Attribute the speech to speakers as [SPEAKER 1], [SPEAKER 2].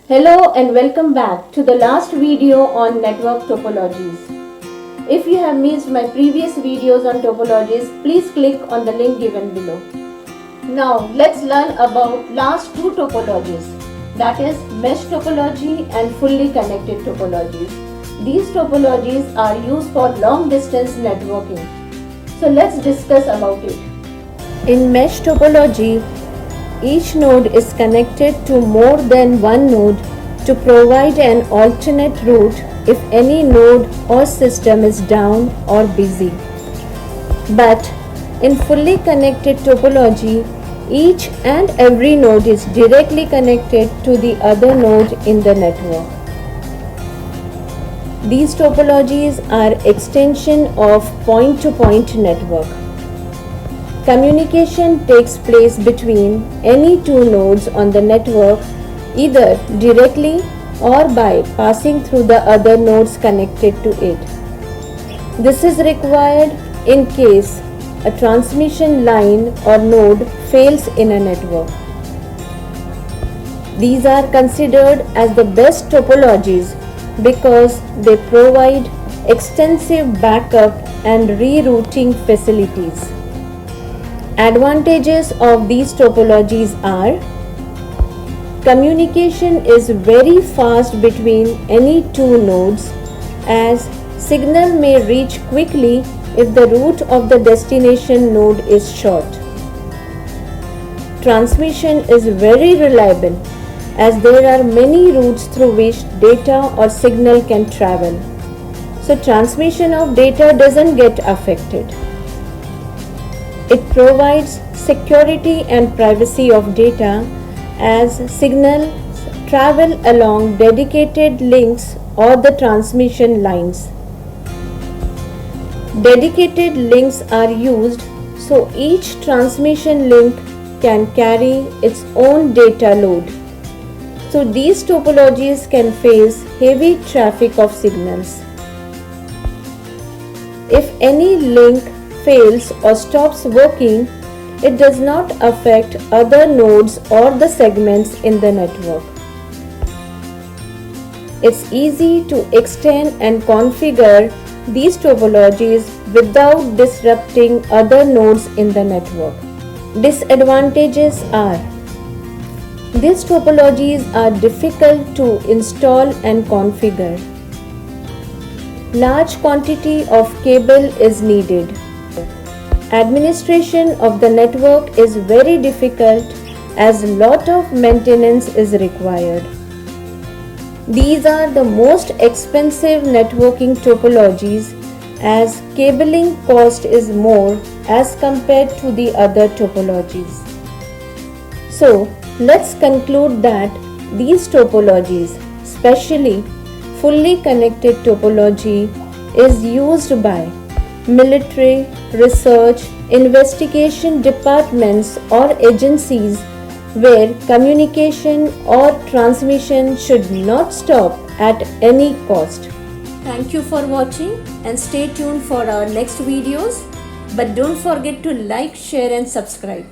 [SPEAKER 1] Hello and welcome back to the last video on network topologies. If you have missed my previous videos on topologies, please click on the link given below. Now let's learn about last two topologies, that is mesh topology and fully connected topologies. These topologies are used for long distance networking. So let's discuss about it. In mesh topology, each node is connected to more than one node to provide an alternate route if any node or system is down or busy. But in fully connected topology, each and every node is directly connected to the other node in the network. These topologies are extension of point-to-point network. Communication takes place between any two nodes on the network either directly or by passing through the other nodes connected to it. This is required in case a transmission line or node fails in a network. These are considered as the best topologies because they provide extensive backup and rerouting facilities. Advantages of these topologies are: communication is very fast between any two nodes as signal may reach quickly if the route of the destination node is short. Transmission is very reliable as there are many routes through which data or signal can travel. So transmission of data doesn't get affected. It provides security and privacy of data as signals travel along dedicated links or the transmission lines. Dedicated links are used so each transmission link can carry its own data load. So these topologies can face heavy traffic of signals. If any link fails or stops working, it does not affect other nodes or the segments in the network. It's easy to extend and configure these topologies without disrupting other nodes in the network. Disadvantages are: these topologies are difficult to install and configure. Large quantity of cable is needed. Administration of the network is very difficult as lot of maintenance is required. These are the most expensive networking topologies as cabling cost is more as compared to the other topologies. So, let's conclude that these topologies, especially fully connected topology, is used by military, research, investigation departments or agencies where communication or transmission should not stop at any cost. Thank you for watching and stay tuned for our next videos. But don't forget to like, share and subscribe.